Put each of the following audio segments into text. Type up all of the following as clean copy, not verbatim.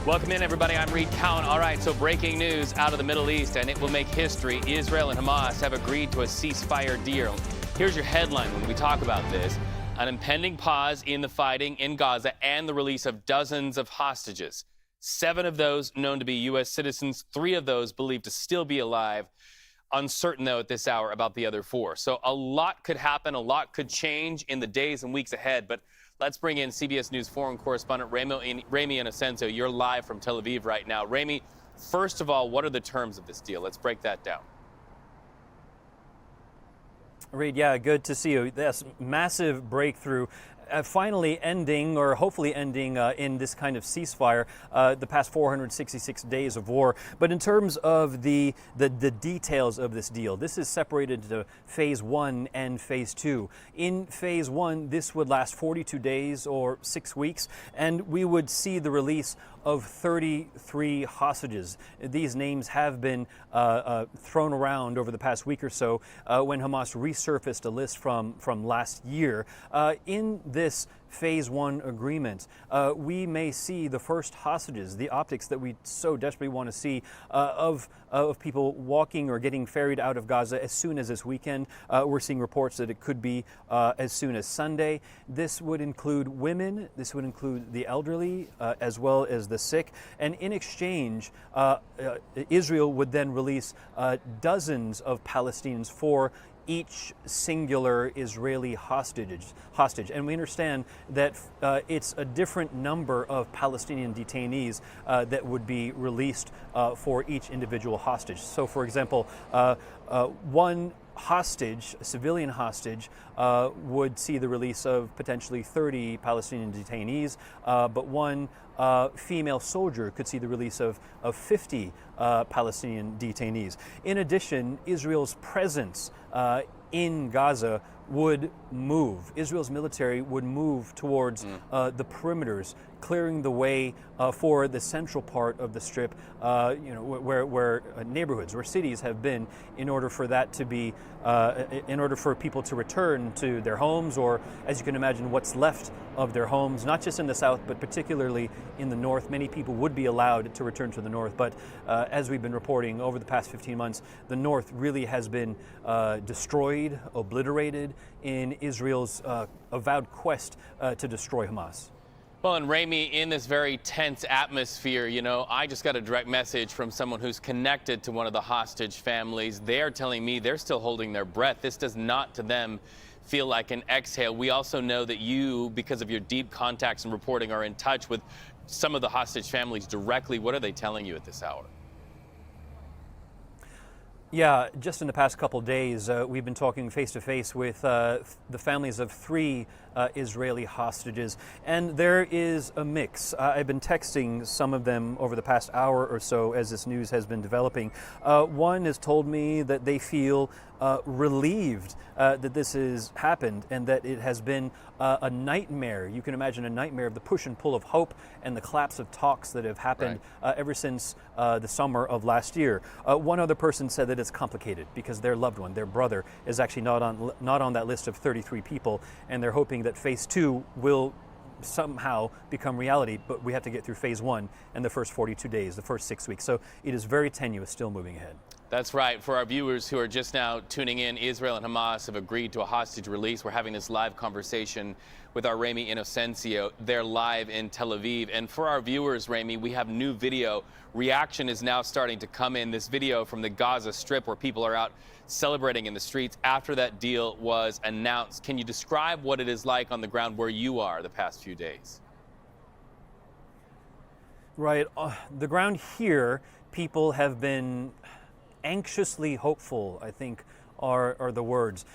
Welcome in, everybody. I'm Reed Cowan. All right, so breaking news out of the Middle East, and it will make history. Israel and Hamas have agreed to a ceasefire deal. Here's your headline when we talk about this. An impending pause in the fighting in Gaza and the release of dozens of hostages. 7 of those known to be U.S. citizens, 3 of those believed to still be alive. Uncertain, though, at this hour about the other 4. So a lot could happen, a lot could change in the days and weeks ahead. But let's bring in CBS News foreign correspondent Ramy Inocencio. You're live from Tel Aviv right now. Ramy, first of all, what are the terms of this deal? Let's break that down. Reed, yeah, good to see you. Yes, massive breakthrough. Finally ending, or hopefully ending, in this kind of ceasefire, the past 466 days of war. But in terms of the details of this deal, this is separated into phase 1 and phase 2. In phase 1, this would last 42 days or 6 weeks, and we would see the release of 33 hostages. These names have been thrown around over the past week or so when Hamas resurfaced a list from last year. In this phase 1 agreement, we may see the first hostages, the optics that we so desperately want to see of people walking or getting ferried out of Gaza as soon as this weekend. We're seeing reports that it could be as soon as Sunday. This would include women, this would include the elderly, as well as the sick. And in exchange, Israel would then release dozens of Palestinians for each singular Israeli hostage. And we understand that it's a different number of Palestinian detainees that would be released for each individual hostage. So, for example, one hostage, a civilian hostage, would see the release of potentially 30 Palestinian detainees, but one female soldier could see the release of 50 Palestinian detainees. In addition, Israel's presence in Gaza would move. Israel's military would move towards the perimeters, clearing the way for the central part of the strip, where neighborhoods, where cities have been, in order for that to be, in order for people to return to their homes, or, as you can imagine, what's left of their homes, not just in the south, but particularly in the north. Many people would be allowed to return to the north, but as we've been reporting over the past 15 months, the north really has been destroyed, obliterated in Israel's avowed quest to destroy Hamas. Well, and Ramy, in this very tense atmosphere, I just got a direct message from someone who's connected to one of the hostage families. They're telling me they're still holding their breath. This does not, to them, feel like an exhale. We also know that you, because of your deep contacts and reporting, are in touch with some of the hostage families directly. What are they telling you at this hour? Yeah, just in the past couple of days, we've been talking face-to-face with the families of 3 Israeli hostages, and there is a mix. I've been texting some of them over the past hour or so as this news has been developing. One has told me that they feel relieved that this has happened, and that it has been a nightmare. You can imagine a nightmare of the push and pull of hope and the collapse of talks that have happened ever since the summer of last year. One other person said that it's complicated because their loved one, their brother, is actually not on that list of 33 people, and they're hoping that phase 2 will somehow become reality, but we have to get through phase 1 and the first 42 days, the first 6 weeks. So it is very tenuous, still moving ahead. That's right. For our viewers who are just now tuning in, Israel and Hamas have agreed to a hostage release. We're having this live conversation with our Ramy Inocencio. They're live in Tel Aviv. And for our viewers, Ramy, we have new video. Reaction is now starting to come in. This video from the Gaza Strip, where people are out celebrating in the streets after that deal was announced. Can you describe what it is like on the ground where you are the past few days? Right. The ground here, people have been anxiously hopeful, I think, are the words.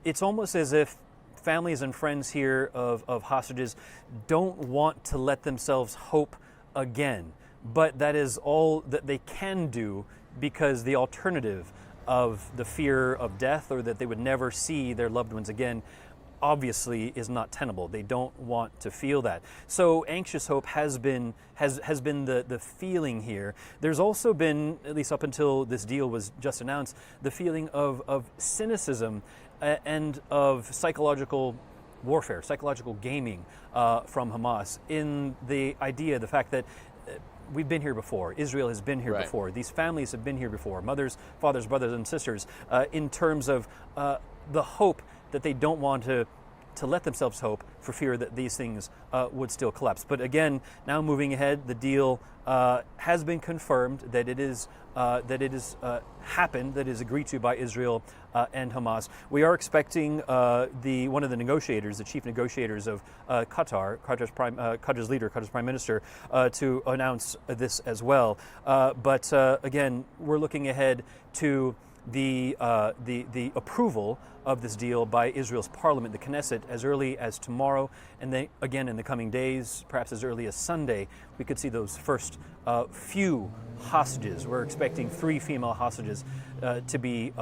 It's almost as if families and friends here of hostages don't want to let themselves hope again. But that is all that they can do, because the alternative of the fear of death, or that they would never see their loved ones again, obviously is not tenable. They don't want to feel that. So anxious hope has been the feeling here. There's also been, at least up until this deal was just announced, the feeling of cynicism and of psychological warfare, psychological gaming from Hamas, in the idea, the fact that we've been here before. Israel has been here Right. before. These families have been here before. Mothers, fathers, brothers, and sisters. In terms of the hope that they don't want to let themselves hope for fear that these things would still collapse. But again, now moving ahead, the deal has been confirmed that it is happened, that is agreed to by Israel and Hamas. We are expecting one of the negotiators, the chief negotiators of Qatar's leader, Qatar's prime minister, to announce this as well. But again, we're looking ahead to the approval of this deal by Israel's parliament, the Knesset, as early as tomorrow, and then again in the coming days, perhaps as early as Sunday, we could see those first few hostages. We're expecting 3 female hostages to be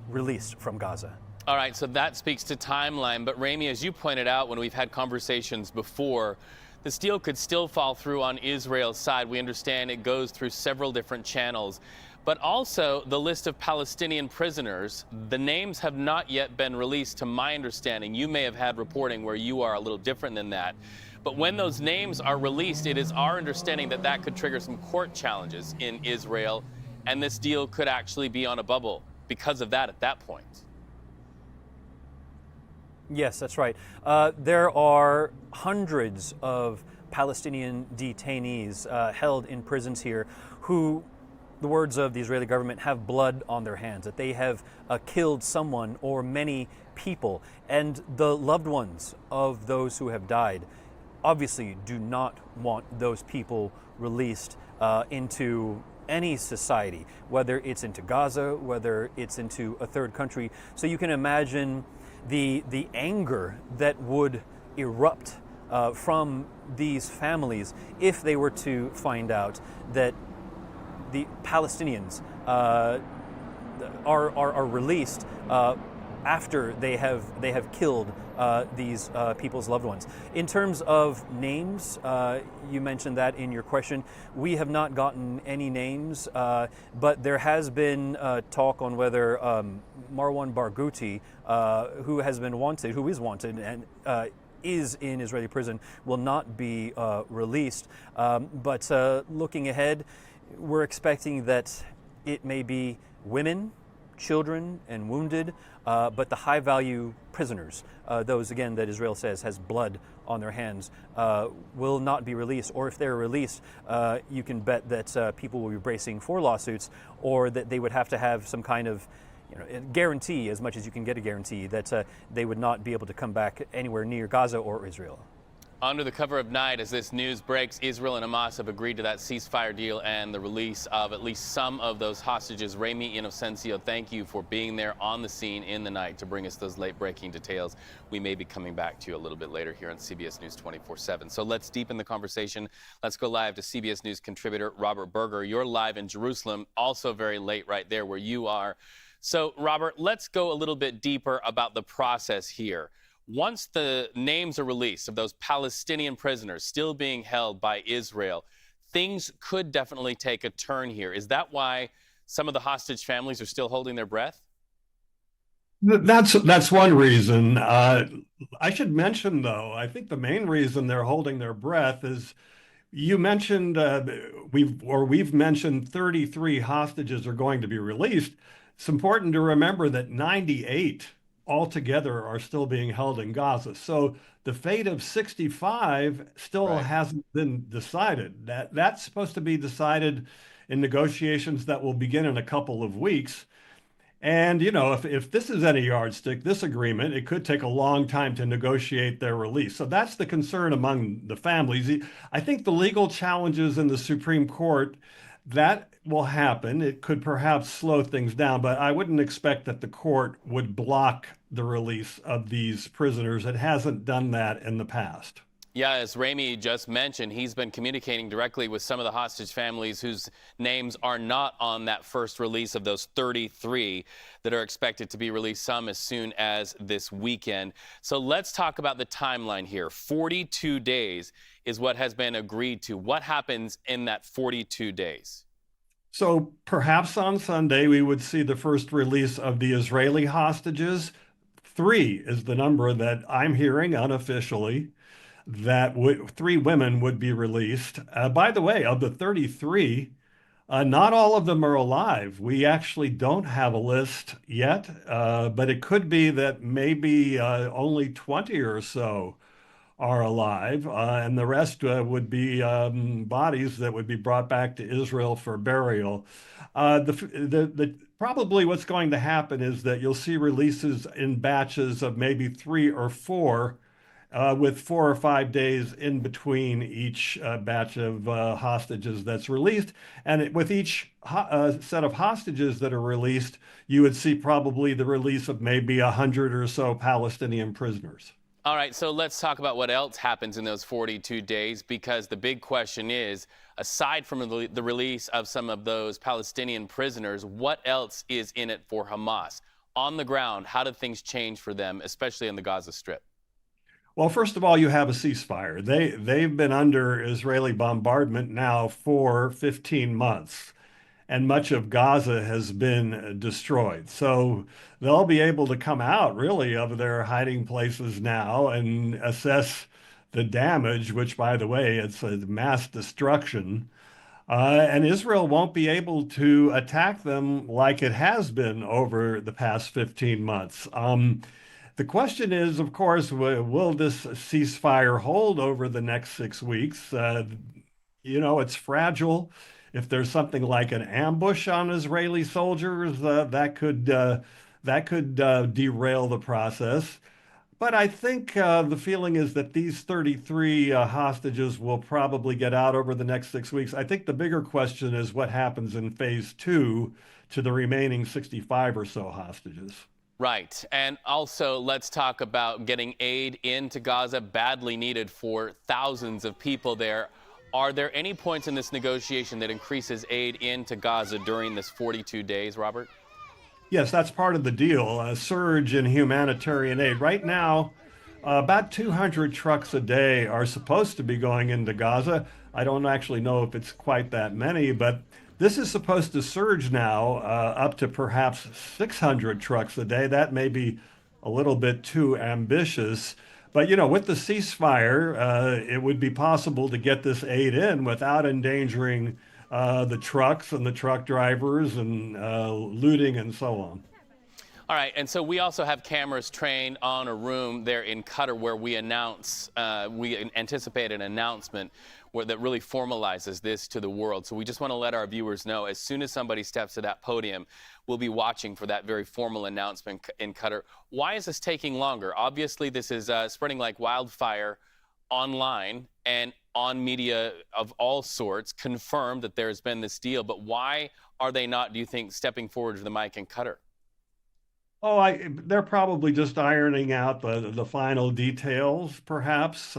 released from Gaza. All right, so that speaks to timeline. But Rami, as you pointed out when we've had conversations before, this deal could still fall through on Israel's side. We understand it goes through several different channels. But also the list of Palestinian prisoners, the names have not yet been released to my understanding. You may have had reporting where you are a little different than that. But when those names are released, it is our understanding that that could trigger some court challenges in Israel, and this deal could actually be on a bubble because of that at that point. Yes, that's right. There are hundreds of Palestinian detainees held in prisons here who, the words of the Israeli government, have blood on their hands, that they have killed someone or many people. And the loved ones of those who have died obviously do not want those people released into any society, whether it's into Gaza, whether it's into a third country. So you can imagine the anger that would erupt from these families if they were to find out that the Palestinians are released after they have killed these people's loved ones. In terms of names, you mentioned that in your question. We have not gotten any names, but there has been talk on whether Marwan Barghouti, who is wanted and is in Israeli prison, will not be released. But looking ahead, we're expecting that it may be women, children, and wounded, but the high-value prisoners, those, again, that Israel says has blood on their hands, will not be released. Or if they're released, you can bet that people will be bracing for lawsuits, or that they would have to have some kind of guarantee, as much as you can get a guarantee, that they would not be able to come back anywhere near Gaza or Israel. Under the cover of night, as this news breaks, Israel and Hamas have agreed to that ceasefire deal and the release of at least some of those hostages. Rami Inocencio, thank you for being there on the scene in the night to bring us those late-breaking details. We may be coming back to you a little bit later here on CBS News 24/7. So let's deepen the conversation. Let's go live to CBS News contributor Robert Berger. You're live in Jerusalem, also very late right there where you are. So, Robert, let's go a little bit deeper about the process here. Once the names are released of those Palestinian prisoners still being held by Israel, things could definitely take a turn here. Is that why some of the hostage families are still holding their breath? That's one reason. I should mention, though, I think the main reason they're holding their breath is you mentioned we've mentioned 33 hostages are going to be released. It's important to remember that 98 altogether are still being held in Gaza. So the fate of 65 still hasn't been decided. That's supposed to be decided in negotiations that will begin in a couple of weeks. And, if this is any yardstick, this agreement, it could take a long time to negotiate their release. So that's the concern among the families. I think the legal challenges in the Supreme Court, that will happen. It could perhaps slow things down, but I wouldn't expect that the court would block the release of these prisoners. It hasn't done that in the past. Yeah, as Rami just mentioned, he's been communicating directly with some of the hostage families whose names are not on that first release of those 33 that are expected to be released, some as soon as this weekend. So let's talk about the timeline here. 42 days is what has been agreed to. What happens in that 42 days? So perhaps on Sunday, we would see the first release of the Israeli hostages. 3 is the number that I'm hearing unofficially. that three women would be released. By the way, of the 33, not all of them are alive. We actually don't have a list yet, but it could be that maybe only 20 or so are alive, and the rest would be bodies that would be brought back to Israel for burial. Probably what's going to happen is that you'll see releases in batches of maybe 3 or 4, with 4 or 5 days in between each batch of hostages that's released. And with each set of hostages that are released, you would see probably the release of maybe 100 or so Palestinian prisoners. All right, so let's talk about what else happens in those 42 days, because the big question is, aside from the release of some of those Palestinian prisoners, what else is in it for Hamas? On the ground, how do things change for them, especially in the Gaza Strip? Well, first of all, you have a ceasefire. They've been under Israeli bombardment now for 15 months, and much of Gaza has been destroyed. So they'll be able to come out really of their hiding places now and assess the damage, which, by the way, it's a mass destruction. And Israel won't be able to attack them like it has been over the past 15 months. The question is, of course, will this ceasefire hold over the next 6 weeks? It's fragile. If there's something like an ambush on Israeli soldiers, that could derail the process. But I think the feeling is that these 33 hostages will probably get out over the next 6 weeks. I think the bigger question is what happens in phase 2 to the remaining 65 or so hostages. Right. And also, let's talk about getting aid into Gaza, badly needed for thousands of people there. Are there any points in this negotiation that increases aid into Gaza during this 42 days, Robert? Yes, that's part of the deal, a surge in humanitarian aid. Right now, about 200 trucks a day are supposed to be going into Gaza. I don't actually know if it's quite that many, but this is supposed to surge now up to perhaps 600 trucks a day. That may be a little bit too ambitious. But, with the ceasefire, it would be possible to get this aid in without endangering the trucks and the truck drivers and looting and so on. All right, and so we also have cameras trained on a room there in Qatar where we anticipate an announcement that really formalizes this to the world. So we just want to let our viewers know, as soon as somebody steps to that podium, we'll be watching for that very formal announcement in Qatar. Why is this taking longer? Obviously, this is spreading like wildfire online, and on media of all sorts confirmed that there's been this deal. But why are they not, do you think, stepping forward to the mic in Qatar? They're probably just ironing out the final details, perhaps.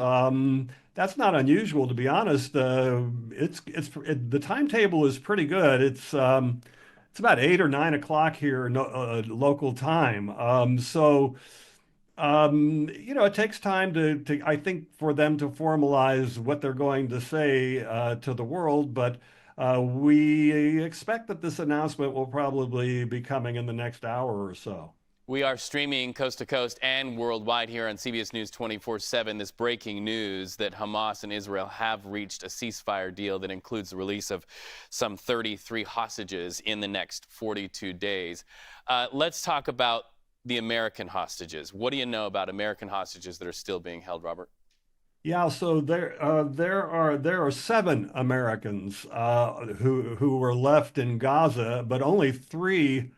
That's not unusual, to be honest. The timetable is pretty good. It's about 8 or 9 o'clock here, local time. It takes time to I think, for them to formalize what they're going to say to the world, but we expect that this announcement will probably be coming in the next hour or so. We are streaming coast to coast and worldwide here on CBS News 24/7. This breaking news that Hamas and Israel have reached a ceasefire deal that includes the release of some 33 hostages in the next 42 days. Let's talk about the American hostages. What do you know about American hostages that are still being held, Robert? Yeah, so there are 7 Americans who were left in Gaza, but only 3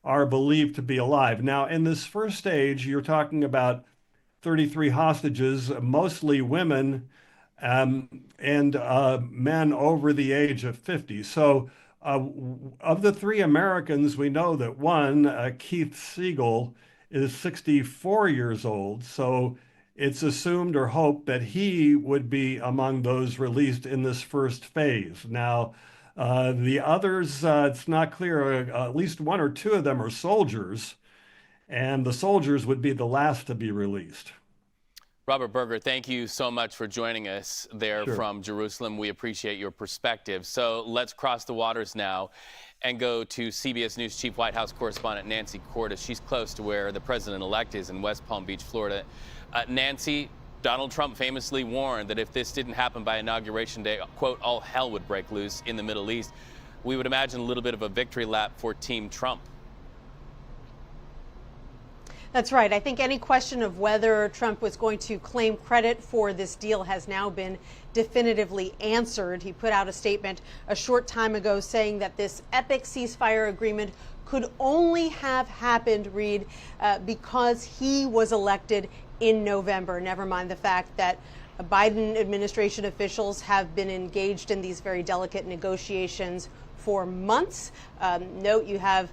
are believed to be alive. Now, in this first stage, you're talking about 33 hostages, mostly women and men over the age of 50. So of the 3 Americans, we know that one, Keith Siegel, is 64 years old. So it's assumed or hoped that he would be among those released in this first phase. Now, the others, it's not clear. At least 1 or 2 of them are soldiers, and the soldiers would be the last to be released. Robert Berger, thank you so much for joining us there Sure. from Jerusalem. We appreciate your perspective. So let's cross the waters now and go to CBS News Chief White House correspondent Nancy Cordes. She's close to where the president-elect is in West Palm Beach, Florida. Nancy, Donald Trump famously warned that if this didn't happen by Inauguration Day, quote, all hell would break loose in the Middle East. We would imagine a little bit of a victory lap for Team Trump. That's right. I think any question of whether Trump was going to claim credit for this deal has now been definitively answered. He put out a statement a short time ago saying that this epic ceasefire agreement could only have happened, Reed, because he was elected in November. Never mind the fact that Biden administration officials have been engaged in these very delicate negotiations for months. Note you have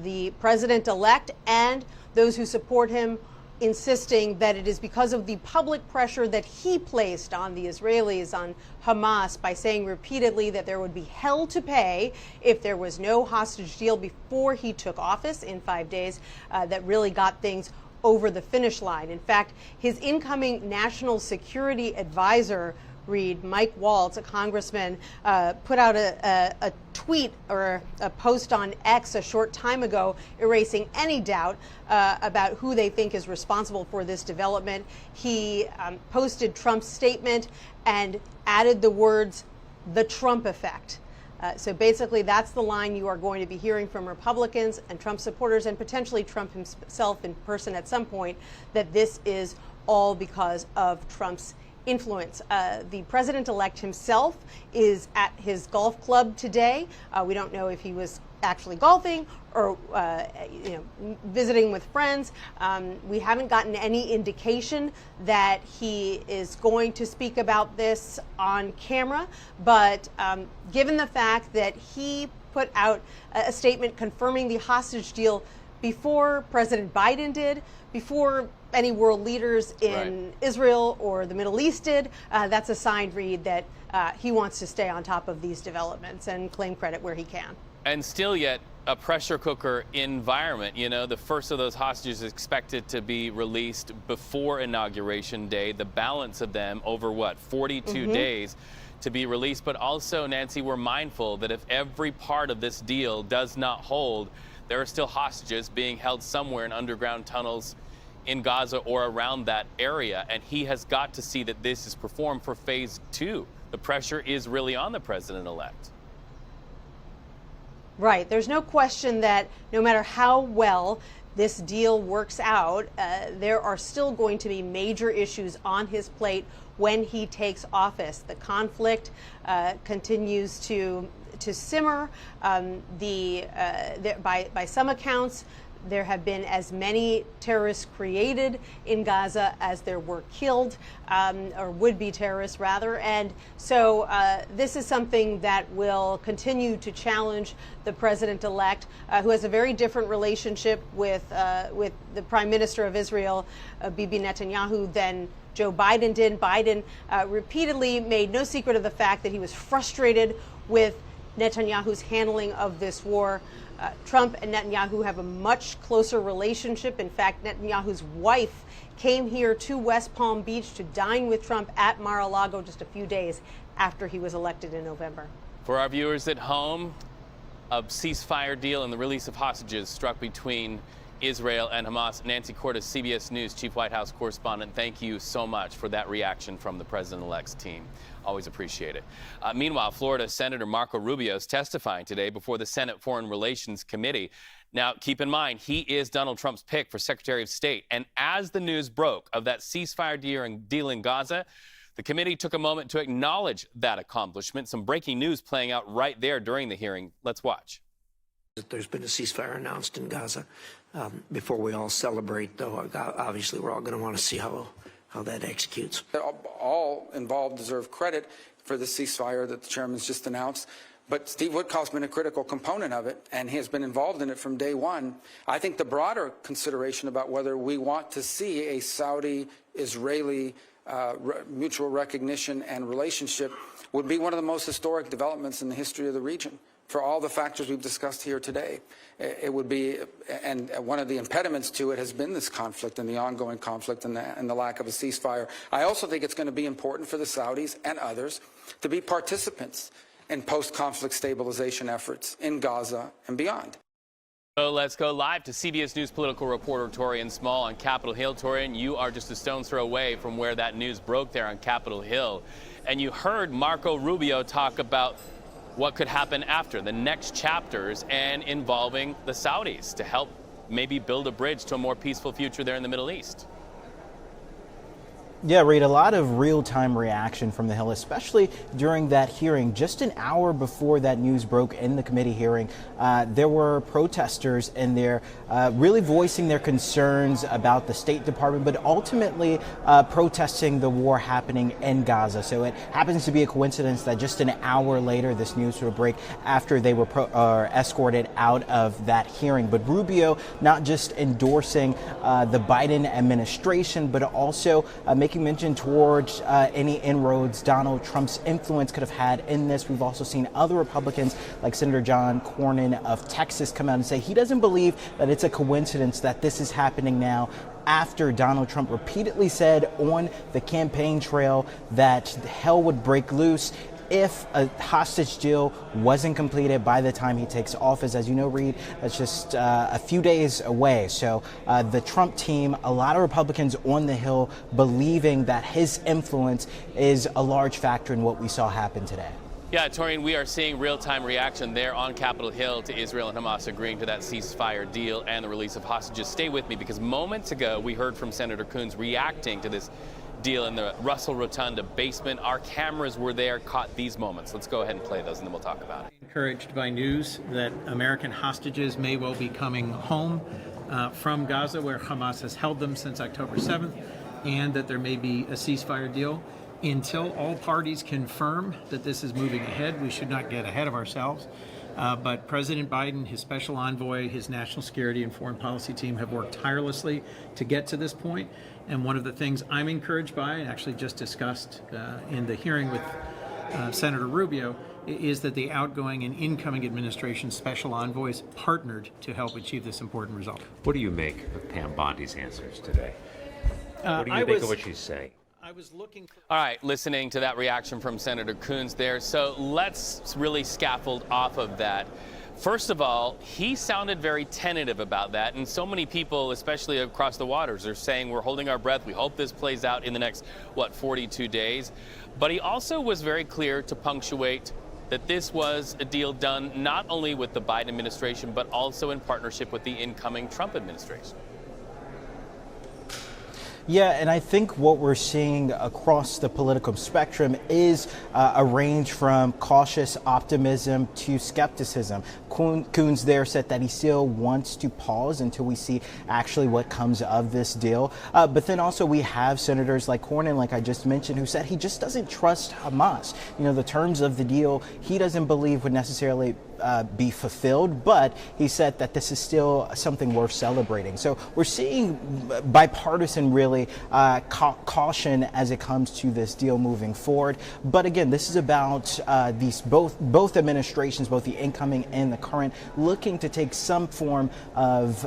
the president-elect and those who support him insisting that it is because of the public pressure that he placed on the Israelis, on Hamas, by saying repeatedly that there would be hell to pay if there was no hostage deal before he took office in 5 days, that really got things over the finish line. In fact, his incoming national security advisor, Reed, Mike Waltz, a congressman, put out a tweet or a post on X a short time ago, erasing any doubt about who they think is responsible for this development. He posted Trump's statement and added the words, "the Trump effect." So basically, that's the line you are going to be hearing from Republicans and Trump supporters, and potentially Trump himself in person at some point, that this is all because of Trump's influence. The president-elect himself is at his golf club today. We don't know if he was actually golfing or visiting with friends. We haven't gotten any indication that he is going to speak about this on camera, but given the fact that he put out a statement confirming the hostage deal before President Biden did, before any world leaders in Israel or the Middle East did, that's a sign, Reed, that he wants to stay on top of these developments and claim credit where he can. And still yet a pressure cooker environment. You know, the first of those hostages is expected to be released before Inauguration Day. The balance of them over, 42 days to be released. But also, Nancy, we're mindful that if every part of this deal does not hold, there are still hostages being held somewhere in underground tunnels in Gaza or around that area. And he has got to see that this is performed for phase 2. The pressure is really on the president-elect. Right. There's no question that no matter how well this deal works out, there are still going to be major issues on his plate when he takes office. The conflict continues to simmer. By some accounts, there have been as many terrorists created in Gaza as there were killed, or would-be terrorists, rather. And so this is something that will continue to challenge the president-elect, who has a very different relationship with the Prime Minister of Israel, Bibi Netanyahu, than Joe Biden did. Biden repeatedly made no secret of the fact that he was frustrated with Netanyahu's handling of this war. Trump and Netanyahu have a much closer relationship. In fact, Netanyahu's wife came here to West Palm Beach to dine with Trump at Mar-a-Lago just a few days after he was elected in November. For our viewers at home, a ceasefire deal and the release of hostages struck between Israel and Hamas. Nancy Cordes, CBS News Chief White House Correspondent, thank you so much for that reaction from the president-elect's team. Always appreciate it. Meanwhile, Florida Senator Marco Rubio is testifying today before the Senate Foreign Relations Committee. Now, keep in mind, he is Donald Trump's pick for Secretary of State. And as the news broke of that ceasefire deal in Gaza, the committee took a moment to acknowledge that accomplishment. Some breaking news playing out right there during the hearing. Let's watch. There's been a ceasefire announced in Gaza. Before we all celebrate, though, obviously we're all going to want to see how that executes. All involved deserve credit for the ceasefire that the chairman's just announced. But Steve Witkoff's been a critical component of it, and he has been involved in it from day one. I think the broader consideration about whether we want to see a Saudi-Israeli mutual recognition and relationship would be one of the most historic developments in the history of the region. For all the factors we've discussed here today, it would be, and one of the impediments to it has been this conflict and the ongoing conflict and the lack of a ceasefire. I also think it's going to be important for the Saudis and others to be participants in post-conflict stabilization efforts in Gaza and beyond. So let's go live to CBS News political reporter Torian Small on Capitol Hill. Torian, you are just a stone's throw away from where that news broke there on Capitol Hill. And you heard Marco Rubio talk about what could happen after, the next chapters, and involving the Saudis to help maybe build a bridge to a more peaceful future there in the Middle East. Yeah, Reed, a lot of real-time reaction from the Hill, especially during that hearing. Just an hour before that news broke in the committee hearing, there were protesters in there really voicing their concerns about the State Department, but ultimately protesting the war happening in Gaza. So it happens to be a coincidence that just an hour later, this news would break after they were escorted out of that hearing. But Rubio not just endorsing the Biden administration, but also making mention towards any inroads Donald Trump's influence could have had in this. We've also seen other Republicans like Senator John Cornyn of Texas come out and say he doesn't believe that it's a coincidence that this is happening now after Donald Trump repeatedly said on the campaign trail that hell would break loose if a hostage deal wasn't completed by the time he takes office. As you know, Reed, that's just a few days away. So the Trump team, a lot of Republicans on the Hill believing that his influence is a large factor in what we saw happen today. Yeah, Torian, we are seeing real-time reaction there on Capitol Hill to Israel and Hamas agreeing to that ceasefire deal and the release of hostages. Stay with me, because moments ago we heard from Senator Coons reacting to this deal in the Russell Rotunda basement. Our cameras were there, caught these moments. Let's go ahead and play those, and then we'll talk about it. Encouraged by news that American hostages may well be coming home from Gaza, where Hamas has held them since October 7th, and that there may be a ceasefire deal. Until all parties confirm that this is moving ahead, we should not get ahead of ourselves. But President Biden, his special envoy, his national security and foreign policy team have worked tirelessly to get to this point. And one of the things I'm encouraged by, and actually just discussed in the hearing with Senator Rubio, is that the outgoing and incoming administration special envoys partnered to help achieve this important result. What do you make of Pam Bondi's answers today? What do you think of what she's saying? I was looking for... All right, listening to that reaction from Senator Coons there. So let's really scaffold off of that. First of all, he sounded very tentative about that, and so many people, especially across the waters, are saying we're holding our breath. We hope this plays out in the next, 42 days. But he also was very clear to punctuate that this was a deal done not only with the Biden administration, but also in partnership with the incoming Trump administration. Yeah, and I think what we're seeing across the political spectrum is a range from cautious optimism to skepticism. Coons there said that he still wants to pause until we see actually what comes of this deal. But then also we have senators like Cornyn, like I just mentioned, who said he just doesn't trust Hamas. You know, the terms of the deal he doesn't believe would necessarily be fulfilled, but he said that this is still something worth celebrating. So we're seeing bipartisan really caution as it comes to this deal moving forward. But again, this is about these both administrations, both the incoming and the current, looking to take some form of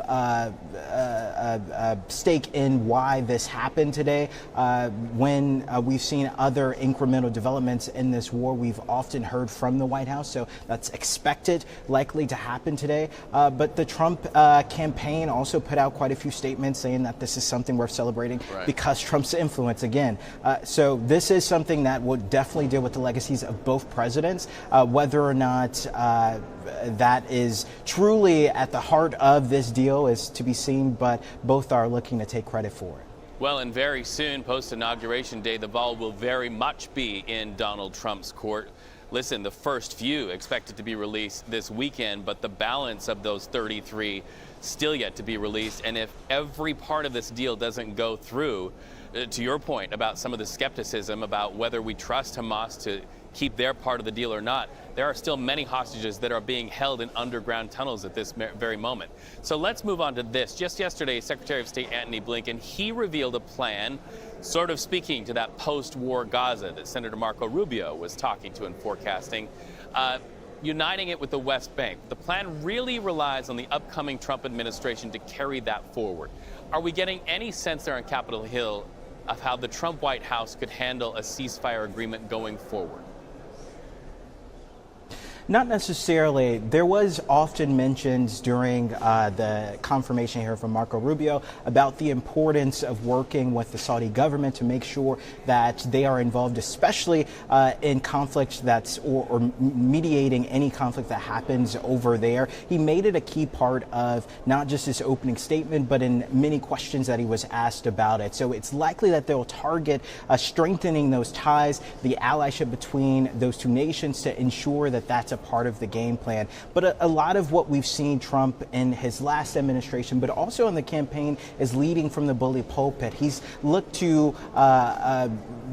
stake in why this happened today. When we've seen other incremental developments in this war, we've often heard from the White House, so that's expected, likely to happen today. But the Trump campaign also put out quite a few statements saying that this is something worth celebrating because Trump's influence again. So this is something that will definitely deal with the legacies of both presidents. Whether or not that is truly at the heart of this deal is to be seen, but both are looking to take credit for it. Well, and very soon, post-inauguration day, the ball will very much be in Donald Trump's court. Listen, the first few expected to be released this weekend, but the balance of those 33 still yet to be released. And if every part of this deal doesn't go through, to your point about some of the skepticism about whether we trust Hamas to keep their part of the deal or not, there are still many hostages that are being held in underground tunnels at this very moment. So let's move on to this. Just yesterday, Secretary of State Antony Blinken, he revealed a plan sort of speaking to that post-war Gaza that Senator Marco Rubio was talking to and forecasting, uniting it with the West Bank. The plan really relies on the upcoming Trump administration to carry that forward. Are we getting any sense there on Capitol Hill of how the Trump White House could handle a ceasefire agreement going forward? Not necessarily. There was often mentions during the confirmation here from Marco Rubio about the importance of working with the Saudi government to make sure that they are involved, especially in conflict or mediating any conflict that happens over there. He made it a key part of not just his opening statement, but in many questions that he was asked about it. So it's likely that they'll target strengthening those ties, the allyship between those two nations, to ensure that that's a part of the game plan. But a lot of what we've seen Trump in his last administration, but also in the campaign, is leading from the bully pulpit. He's looked to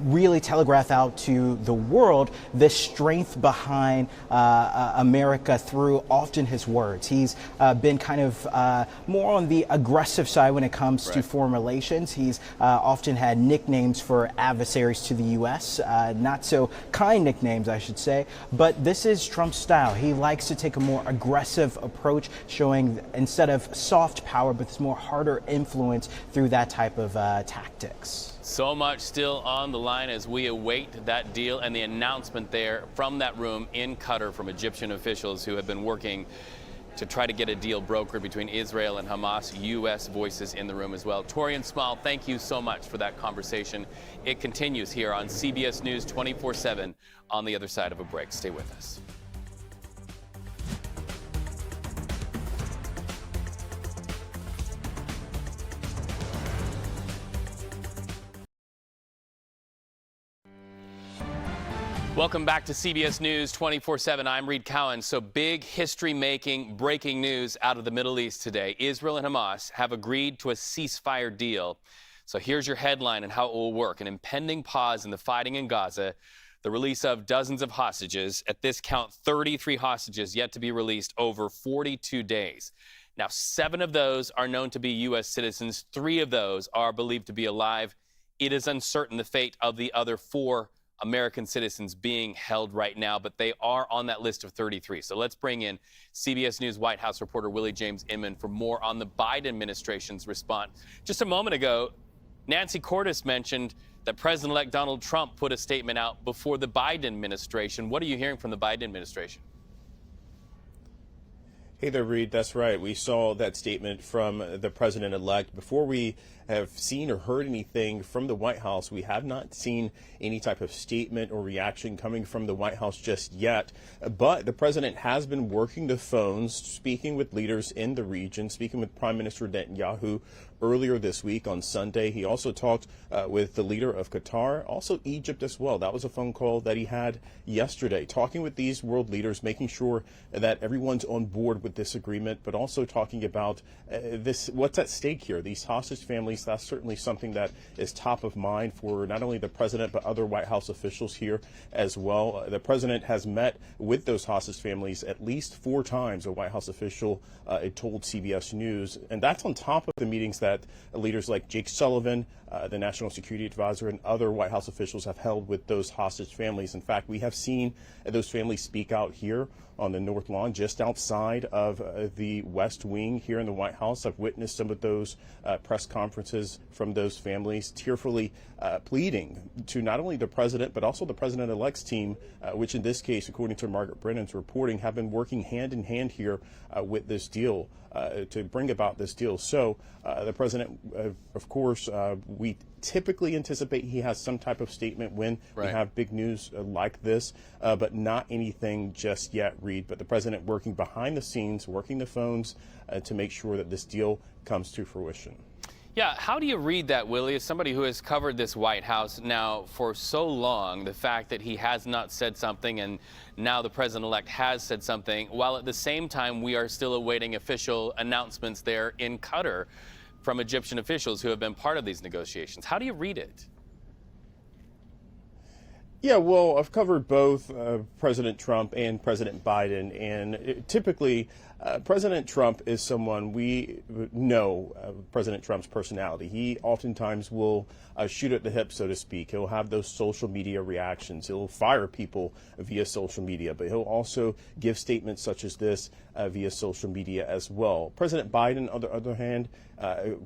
really telegraph out to the world the strength behind America through often his words. He's been kind of more on the aggressive side when it comes to foreign relations. He's often had nicknames for adversaries to the U.S., not so kind nicknames, I should say. But this is Trump's style. He likes to take a more aggressive approach, showing instead of soft power, but this more harder influence through that type of tactics. So much still on the line as we await that deal and the announcement there from that room in Qatar from Egyptian officials who have been working to try to get a deal brokered between Israel and Hamas. U.S. voices in the room as well. Torian Small, thank you so much for that conversation. It continues here on CBS News 24/7 on the other side of a break. Stay with us. Welcome back to CBS News 24/7. I'm Reed Cowan. So big history-making breaking news out of the Middle East today. Israel and Hamas have agreed to a ceasefire deal. So here's your headline and how it will work. An impending pause in the fighting in Gaza, the release of dozens of hostages. At this count, 33 hostages yet to be released over 42 days. Now, 7 of those are known to be U.S. citizens. 3 of those are believed to be alive. It is uncertain the fate of the other 4 American citizens being held right now, but they are on that list of 33. So let's bring in CBS News White House reporter Willie James Inman for more on the Biden administration's response. Just a moment ago, Nancy Cordes mentioned that President-elect Donald Trump put a statement out before the Biden administration. What are you hearing from the Biden administration? Hey there, Reed. That's right. We saw that statement from the president-elect. Before we have seen or heard anything from the White House, we have not seen any type of statement or reaction coming from the White House just yet. But the president has been working the phones, speaking with leaders in the region, speaking with Prime Minister Netanyahu earlier this week on Sunday. He also talked with the leader of Qatar, also Egypt as well. That was a phone call that he had yesterday, talking with these world leaders, making sure that everyone's on board with this agreement, but also talking about what's at stake here, these hostage families. That's certainly something that is top of mind for not only the president, but other White House officials here as well. The president has met with those hostage families at least 4 times, a White House official told CBS News. And that's on top of the meetings that leaders like Jake Sullivan, the National Security Advisor, and other White House officials have held with those hostage families. In fact, we have seen those families speak out here on the North Lawn, just outside of the West Wing here in the White House. I've witnessed some of those press conferences from those families, tearfully pleading to not only the president, but also the president-elect's team, which in this case, according to Margaret Brennan's reporting, have been working hand in hand here with this deal to bring about this deal. So the president, of course, we typically anticipate he has some type of statement when we have big news like this, but not anything just yet, Reed. But the president working behind the scenes, working the phones to make sure that this deal comes to fruition. Yeah, how do you read that, Willie, as somebody who has covered this White House now for so long, the fact that he has not said something and now the president-elect has said something, while at the same time we are still awaiting official announcements there in Qatar from Egyptian officials who have been part of these negotiations? How do you read it? Yeah, well, I've covered both President Trump and President Biden, and typically President Trump is someone we know, President Trump's personality. He oftentimes will shoot at the hip, so to speak. He'll have those social media reactions. He'll fire people via social media, but he'll also give statements such as this via social media as well. President Biden, on the other hand,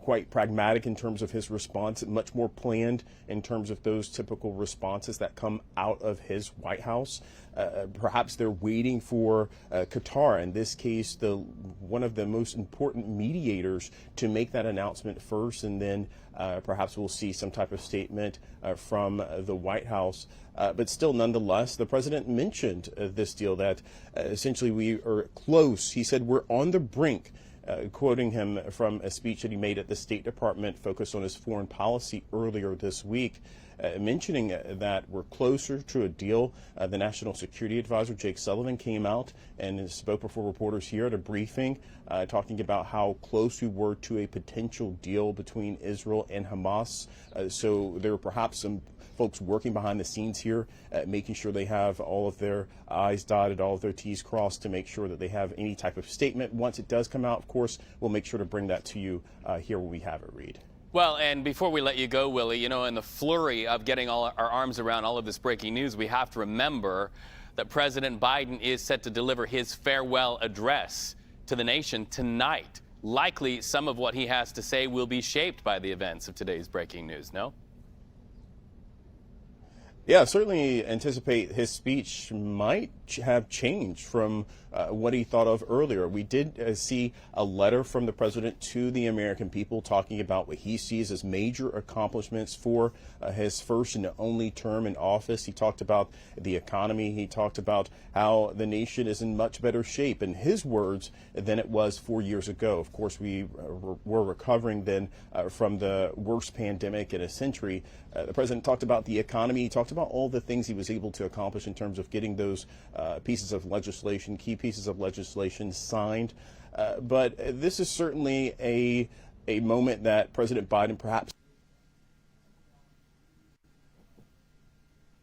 quite pragmatic in terms of his response, much more planned in terms of those typical responses that come out of his White House. Perhaps they're waiting for Qatar, in this case, one of the most important mediators, to make that announcement first, and then perhaps we'll see some type of statement from the White House. But still, nonetheless, the president mentioned this deal, that essentially we are close. He said we're on the brink. Quoting him from a speech that he made at the State Department focused on his foreign policy earlier this week, mentioning that we're closer to a deal. The National Security Advisor, Jake Sullivan, came out and spoke before reporters here at a briefing, talking about how close we were to a potential deal between Israel and Hamas. So there are perhaps some folks working behind the scenes here, making sure they have all of their I's dotted, all of their T's crossed, to make sure that they have any type of statement. Once it does come out, of course, we'll make sure to bring that to you here when we have it, Reed. Well, and before we let you go, Willie, in the flurry of getting all our arms around all of this breaking news, we have to remember that President Biden is set to deliver his farewell address to the nation tonight. Likely, some of what he has to say will be shaped by the events of today's breaking news, no? Yeah, certainly anticipate his speech might have changed from what he thought of earlier. We did see a letter from the president to the American people talking about what he sees as major accomplishments for his first and only term in office. He talked about the economy. He talked about how the nation is in much better shape, in his words, than it was 4 years ago. Of course, we were recovering then from the worst pandemic in a century. The president talked about the economy. He talked about all the things he was able to accomplish in terms of getting those pieces of legislation, key pieces of legislation signed. But this is certainly a moment that President Biden perhaps.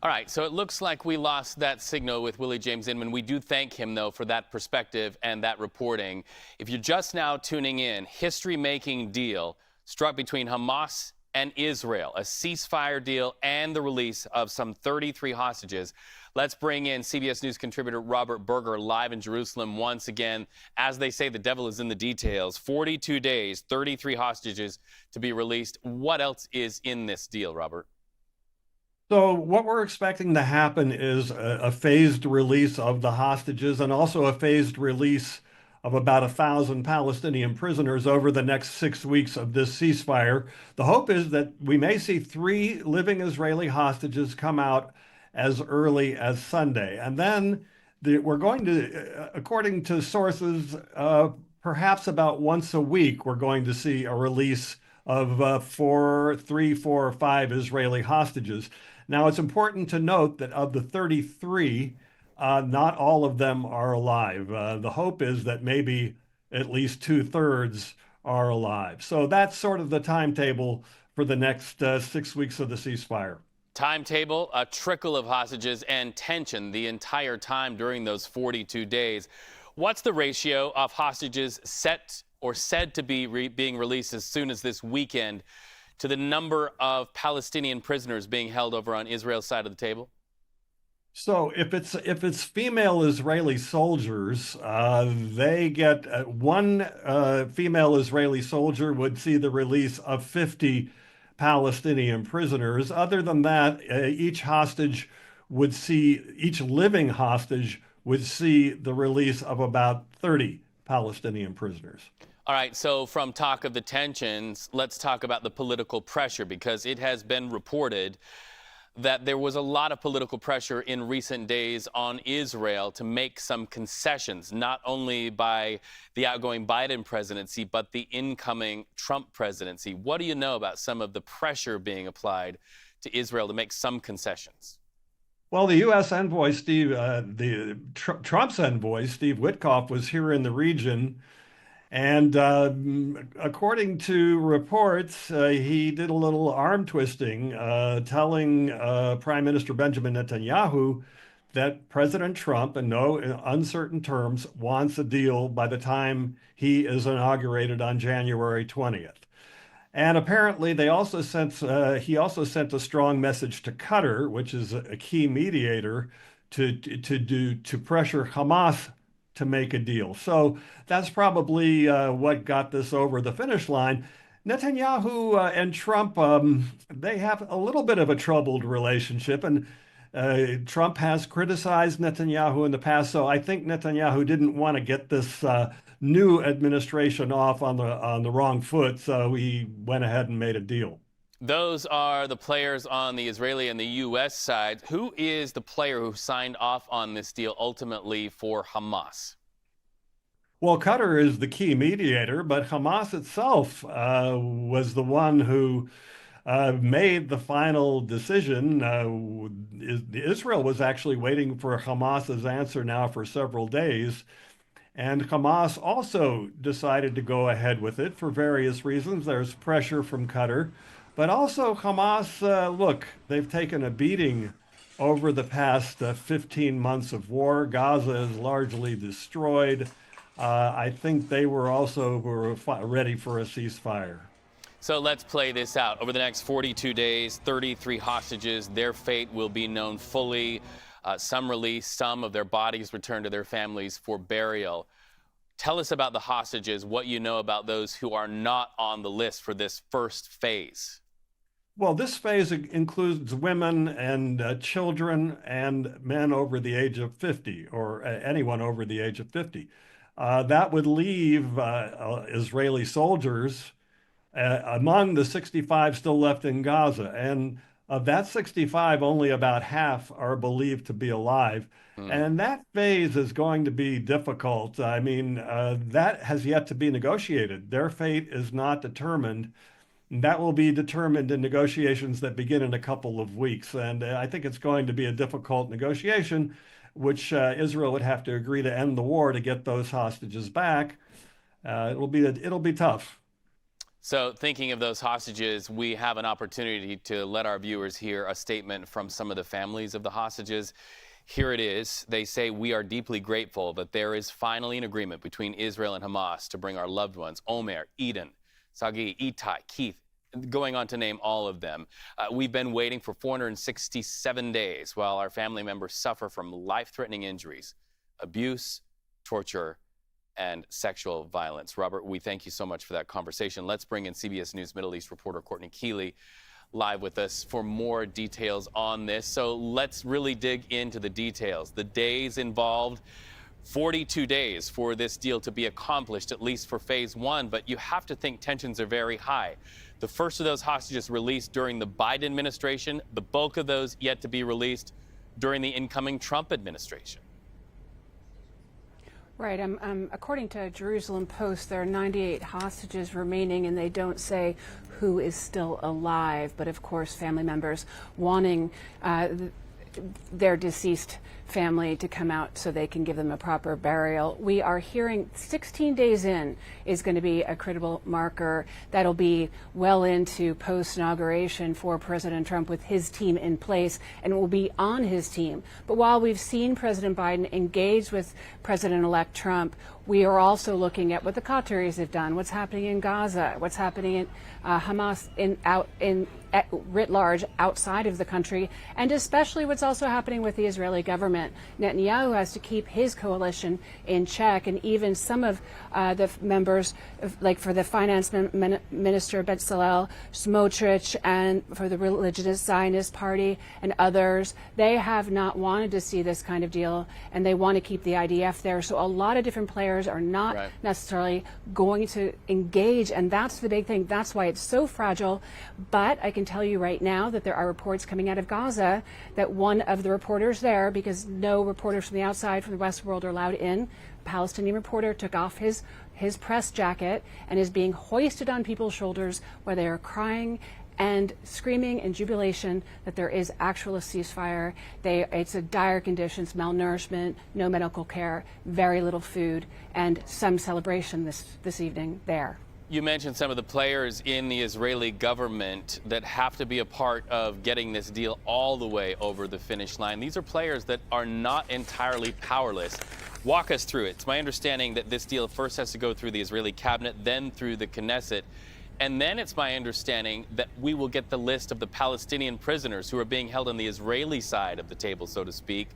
All right, so it looks like we lost that signal with Willie James Inman. We do thank him, though, for that perspective and that reporting. If you're just now tuning in, history-making deal struck between Hamas and Israel, a ceasefire deal and the release of some 33 hostages. Let's bring in CBS News contributor Robert Berger live in Jerusalem once again. As they say, the devil is in the details. 42 days, 33 hostages to be released. What else is in this deal, Robert? So what we're expecting to happen is a phased release of the hostages, and also a phased release of about 1,000 Palestinian prisoners over the next 6 weeks of this ceasefire. The hope is that we may see 3 living Israeli hostages come out as early as Sunday. And then we're going to, according to sources, perhaps about once a week, we're going to see a release of 3, 4, or 5 Israeli hostages. Now, it's important to note that of the 33, not all of them are alive. The hope is that maybe at least 2/3 are alive. So that's sort of the timetable for the next 6 weeks of the ceasefire. Timetable, a trickle of hostages and tension the entire time during those 42 days. What's the ratio of hostages set or said to be being released as soon as this weekend to the number of Palestinian prisoners being held over on Israel's side of the table? So if it's female Israeli soldiers, they get one female Israeli soldier would see the release of 50 Palestinian prisoners. Other than that, each living hostage would see the release of about 30 Palestinian prisoners. All right, so from talk of the tensions, let's talk about the political pressure, because it has been reported that there was a lot of political pressure in recent days on Israel to make some concessions, not only by the outgoing Biden presidency, but the incoming Trump presidency. What do you know about some of the pressure being applied to Israel to make some concessions? Well, the U.S. envoy, Trump's envoy, Steve Witkoff, was here in the region. And according to reports, he did a little arm twisting, telling Prime Minister Benjamin Netanyahu that President Trump, in no uncertain terms, wants a deal by the time he is inaugurated on January 20th. And apparently, he also sent a strong message to Qatar, which is a key mediator, to pressure Hamas to make a deal. So that's probably what got this over the finish line. Netanyahu and Trump, they have a little bit of a troubled relationship. And Trump has criticized Netanyahu in the past, so I think Netanyahu didn't want to get this new administration off on the wrong foot, so he went ahead and made a deal. Those are the players on the Israeli and the U.S. side. Who is the player who signed off on this deal ultimately for Hamas? Well, Qatar is the key mediator, but Hamas itself was the one who made the final decision. Israel was actually waiting for Hamas's answer now for several days. And Hamas also decided to go ahead with it for various reasons. There's pressure from Qatar. But also Hamas, look, they've taken a beating over the past 15 months of war. Gaza is largely destroyed. I think they were ready for a ceasefire. So let's play this out. Over the next 42 days, 33 hostages, their fate will be known fully. Some released, some of their bodies returned to their families for burial. Tell us about the hostages, what you know about those who are not on the list for this first phase. Well, this phase includes women and children and men over the age of 50, or anyone over the age of 50. That would leave Israeli soldiers among the 65 still left in Gaza. And of that 65, only about half are believed to be alive. And that phase is going to be difficult. I mean, that has yet to be negotiated. Their fate is not determined. That will be determined in negotiations that begin in a couple of weeks. And I think it's going to be a difficult negotiation, which Israel would have to agree to end the war to get those hostages back. It'll be tough. So thinking of those hostages, we have an opportunity to let our viewers hear a statement from some of the families of the hostages. Here it is. They say, "We are deeply grateful that there is finally an agreement between Israel and Hamas to bring our loved ones, Omer, Eden, Sagi, Itai, Keith," going on to name all of them. "We've been waiting for 467 days while our family members suffer from life-threatening injuries, abuse, torture, and sexual violence." Robert, we thank you so much for that conversation. Let's bring in CBS News Middle East reporter Courtney Keeley live with us for more details on this. So let's really dig into the details. The days involved, 42 days for this deal to be accomplished, at least for phase one, but you have to think tensions are very high. The first of those hostages released during the Biden administration, the bulk of those yet to be released during the incoming Trump administration. Right. According to Jerusalem Post, there are 98 hostages remaining, and they don't say who is still alive. But of course, family members wanting their deceased family to come out so they can give them a proper burial. We are hearing 16 days in is going to be a critical marker. That'll be well into post-inauguration for President Trump with his team in place, and it will be on his team. But while we've seen President Biden engage with President-elect Trump, we are also looking at what the Qataris have done, what's happening in Gaza, what's happening in Hamas writ large outside of the country, and especially what's also happening with the Israeli government. Netanyahu has to keep his coalition in check, and even some of the members, like for the finance minister Bezalel Smotrich, and for the Religious Zionist Party and others, they have not wanted to see this kind of deal, and they want to keep the IDF there. So a lot of different players are not necessarily going to engage, and that's the big thing. That's why it's so fragile. But I can tell you right now that there are reports coming out of Gaza that one of the reporters there, because no reporters from the outside, from the West world, are allowed in, a Palestinian reporter took off his press jacket and is being hoisted on people's shoulders where they are crying and screaming in jubilation that there is actual ceasefire. It's a dire conditions, malnourishment, no medical care, very little food, and some celebration this evening there. You mentioned some of the players in the Israeli government that have to be a part of getting this deal all the way over the finish line. These are players that are not entirely powerless. Walk us through it. It's my understanding that this deal first has to go through the Israeli cabinet, then through the Knesset. And then it's my understanding that we will get the list of the Palestinian prisoners who are being held on the Israeli side of the table, so to speak.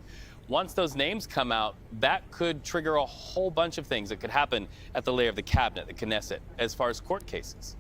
Once those names come out, that could trigger a whole bunch of things that could happen at the layer of the cabinet, the Knesset, as far as court cases.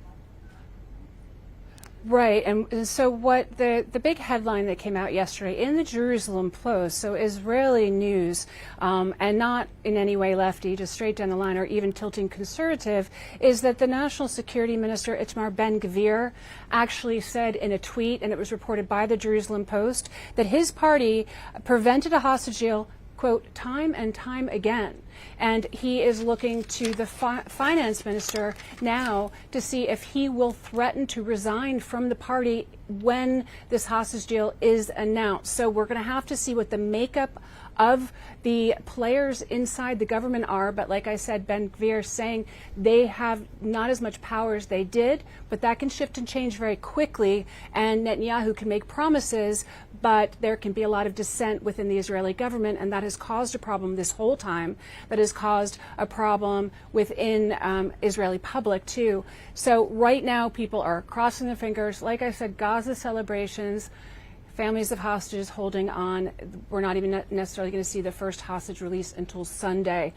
Right, and so what the big headline that came out yesterday in the Jerusalem Post, so Israeli news, and not in any way lefty, just straight down the line or even tilting conservative, is that the National Security Minister Itamar Ben-Gvir actually said in a tweet, and it was reported by the Jerusalem Post, that his party prevented a hostage deal, quote, time and time again. And he is looking to the finance minister now to see if he will threaten to resign from the party when this hostage deal is announced. So we're going to have to see what the makeup of the players inside the government are. But like I said, Ben-Gvir saying they have not as much power as they did, but that can shift and change very quickly. And Netanyahu can make promises, but there can be a lot of dissent within the Israeli government, and that has caused a problem this whole time. That has caused a problem within Israeli public too. So right now people are crossing their fingers. Like I said, Gaza celebrations, families of hostages holding on. We're not even necessarily going to see the first hostage release until Sunday.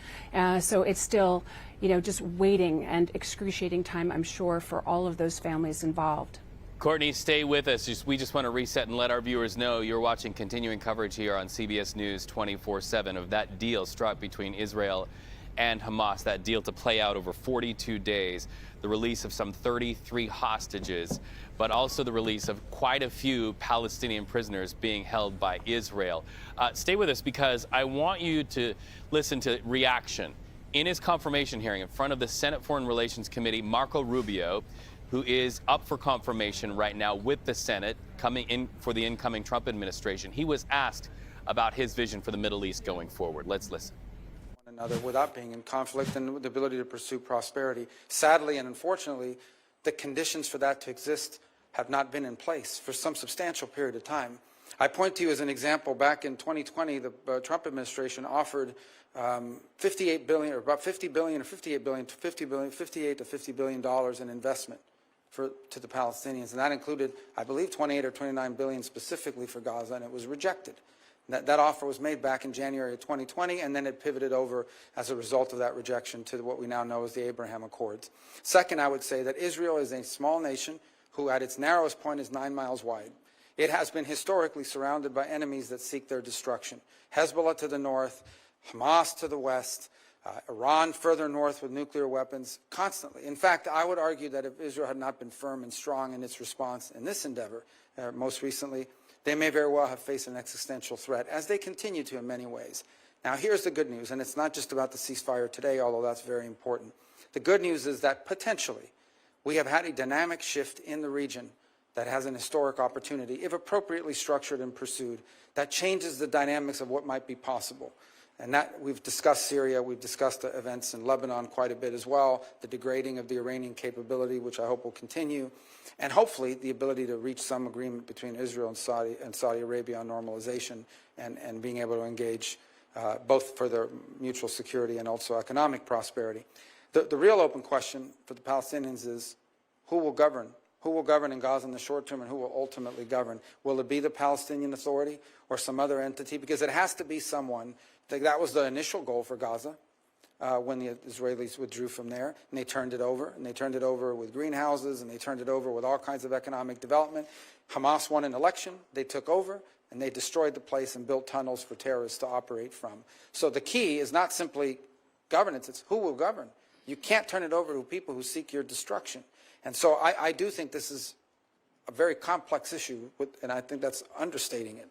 So it's still, just waiting and excruciating time, I'm sure, for all of those families involved. Courtney, stay with us. We just want to reset and let our viewers know you're watching continuing coverage here on CBS News 24/7 of that deal struck between Israel and Hamas, that deal to play out over 42 days, the release of some 33 hostages, but also the release of quite a few Palestinian prisoners being held by Israel. Stay with us because I want you to listen to reaction. In his confirmation hearing in front of the Senate Foreign Relations Committee, Marco Rubio, who is up for confirmation right now with the Senate, coming in for the incoming Trump administration. He was asked about his vision for the Middle East going forward. Let's listen. One another without being in conflict and the ability to pursue prosperity. Sadly and unfortunately, the conditions for that to exist have not been in place for some substantial period of time. I point to you as an example, back in 2020, the Trump administration offered $58 billion, or about $50 billion or $58 billion to $50 billion, $58 to $50 billion in investment to the Palestinians, and that included, I believe, 28 or 29 billion specifically for Gaza, and it was rejected. That offer was made back in January of 2020, and then it pivoted over as a result of that rejection to what we now know as the Abraham Accords. Second, I would say that Israel is a small nation who, at its narrowest point, is 9 miles wide. It has been historically surrounded by enemies that seek their destruction. Hezbollah to the north, Hamas to the west, Iran further north with nuclear weapons, constantly. In fact, I would argue that if Israel had not been firm and strong in its response in this endeavor, most recently, they may very well have faced an existential threat, as they continue to in many ways. Now, here's the good news, and it's not just about the ceasefire today, although that's very important. The good news is that potentially we have had a dynamic shift in the region that has an historic opportunity, if appropriately structured and pursued, that changes the dynamics of what might be possible. And that, we've discussed Syria, we've discussed events in Lebanon quite a bit as well, the degrading of the Iranian capability, which I hope will continue, and hopefully the ability to reach some agreement between Israel and Saudi Arabia on normalization and being able to engage both for their mutual security and also economic prosperity. The real open question for the Palestinians is who will govern? Who will govern in Gaza in the short term, and who will ultimately govern? Will it be the Palestinian Authority or some other entity? Because it has to be someone. That was the initial goal for Gaza when the Israelis withdrew from there, and they turned it over. And they turned it over with greenhouses, and they turned it over with all kinds of economic development. Hamas won an election. They took over, and they destroyed the place and built tunnels for terrorists to operate from. So the key is not simply governance. It's who will govern. You can't turn it over to people who seek your destruction. And so I do think this is a very complex issue, and I think that's understating it.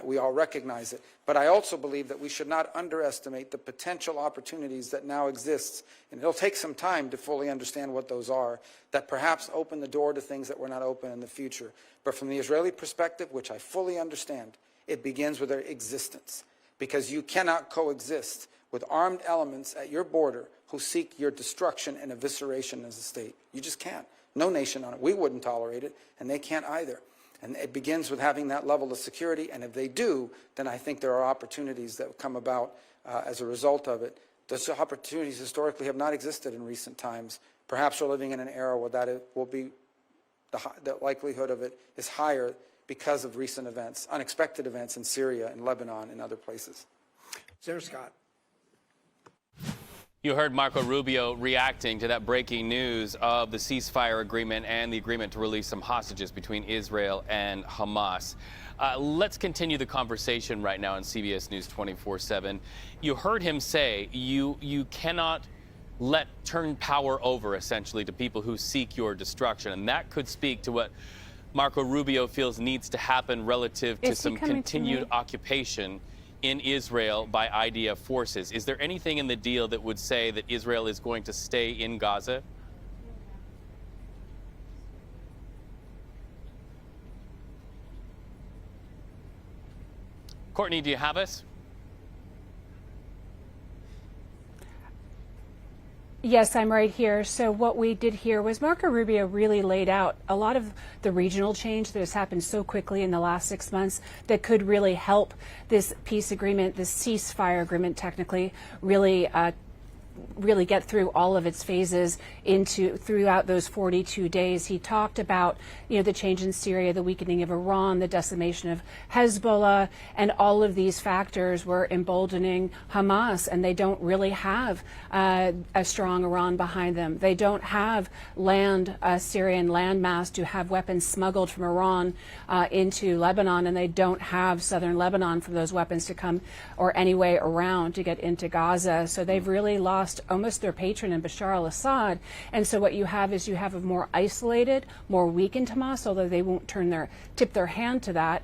We all recognize it. But I also believe that we should not underestimate the potential opportunities that now exist. And it'll take some time to fully understand what those are, that perhaps open the door to things that were not open in the future. But from the Israeli perspective, which I fully understand, it begins with their existence. Because you cannot coexist with armed elements at your border who seek your destruction and evisceration as a state. You just can't. No nation on it. We wouldn't tolerate it, and they can't either. And it begins with having that level of security, and if they do, then I think there are opportunities that come about as a result of it. Those opportunities historically have not existed in recent times. Perhaps we're living in an era where that will be, the likelihood of it is higher because of recent events, unexpected events in Syria and Lebanon and other places. Senator Scott. You heard Marco Rubio reacting to that breaking news of the ceasefire agreement and the agreement to release some hostages between Israel and Hamas. Let's continue the conversation right now on CBS News 24/7. You heard him say you cannot turn power over, essentially, to people who seek your destruction. And that could speak to what Marco Rubio feels needs to happen relative to some continued occupation in Israel by IDF forces. Is there anything in the deal that would say that Israel is going to stay in Gaza? Courtney, do you have us? Yes, I'm right here. So what we did here was Marco Rubio really laid out a lot of the regional change that has happened so quickly in the last 6 months that could really help this peace agreement, this ceasefire agreement technically, really get through all of its phases throughout those 42 days. He talked about, the change in Syria, the weakening of Iran, the decimation of Hezbollah, and all of these factors were emboldening Hamas, and they don't really have a strong Iran behind them. They don't have Syrian landmass to have weapons smuggled from Iran into Lebanon, and they don't have southern Lebanon for those weapons to come or any way around to get into Gaza. So they've really lost almost their patron in Bashar al-Assad. And so what you have is a more isolated, more weakened Hamas, although they won't tip their hand to that.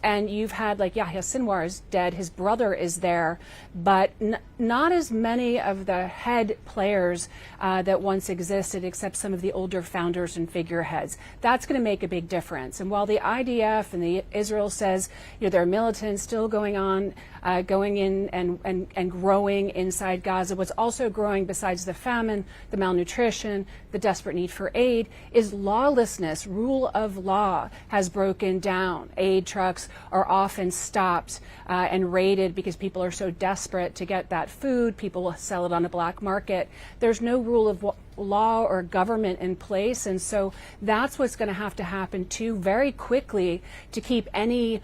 And you've had Yahya Sinwar is dead, his brother is there, but not as many of the head players that once existed, except some of the older founders and figureheads. That's going to make a big difference. And while the IDF and Israel says there are militants still going in and growing inside Gaza, what's also growing besides the famine, the malnutrition, the desperate need for aid is lawlessness. Rule of law has broken down. Aid trucks are often stopped and raided because people are so desperate to get that food. People will sell it on a black market. There's no rule of law or government in place, and so that's what's going to happen too very quickly to keep any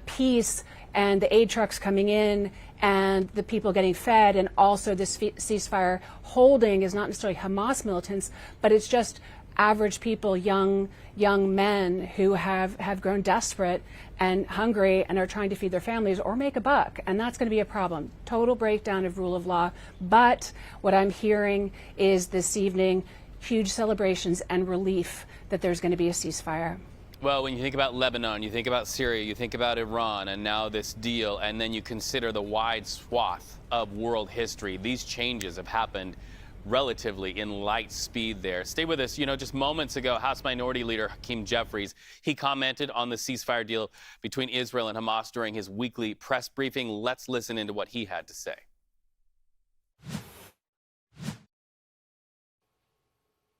peace and the aid trucks coming in and the people getting fed, and also this ceasefire holding is not necessarily Hamas militants, but it's just average people, young men who have grown desperate and hungry and are trying to feed their families or make a buck, and that's going to be a problem. Total breakdown of rule of law. But what I'm hearing is this evening huge celebrations and relief that there's going to be a ceasefire. Well, when you think about Lebanon, you think about Syria, you think about Iran, and now this deal, and then you consider the wide swath of world history, these changes have happened relatively in light speed there. Stay with us. Just moments ago, House Minority Leader Hakeem Jeffries, he commented on the ceasefire deal between Israel and Hamas during his weekly press briefing. Let's listen into what he had to say.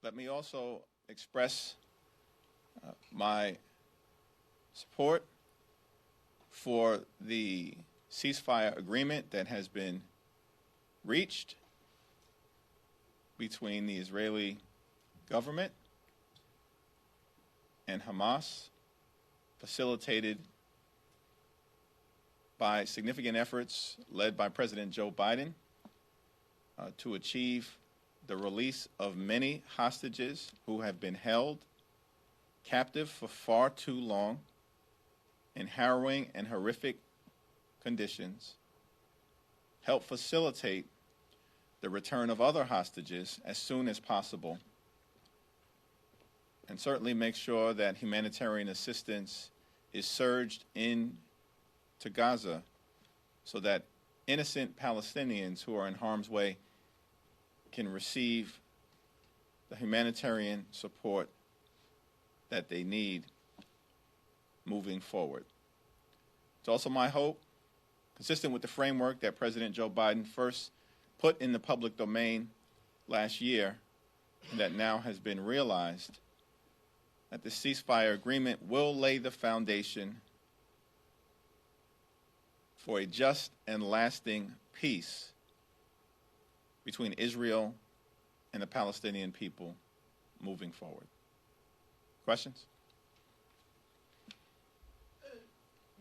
Let me also express my support for the ceasefire agreement that has been reached between the Israeli government and Hamas, facilitated by significant efforts led by President Joe Biden to achieve the release of many hostages who have been held captive for far too long in harrowing and horrific conditions, help facilitate the return of other hostages as soon as possible, and certainly make sure that humanitarian assistance is surged into Gaza so that innocent Palestinians who are in harm's way can receive the humanitarian support that they need moving forward. It's also my hope, consistent with the framework that President Joe Biden first put in the public domain last year, and that now has been realized, that the ceasefire agreement will lay the foundation for a just and lasting peace between Israel and the Palestinian people moving forward. Questions?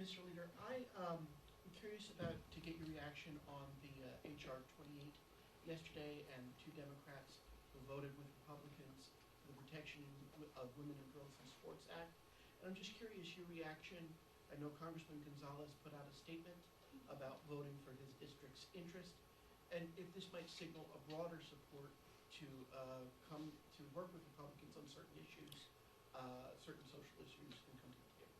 Mr. Leader, I'm curious to get your reaction on the H.R. 28 yesterday, and 2 Democrats who voted with Republicans for the Protection of Women and Girls in Sports Act. And I'm just curious your reaction. I know Congressman Gonzalez put out a statement about voting for his district's interest, and if this might signal a broader support to come to work with Republicans on certain issues, certain social issues, and come to the table.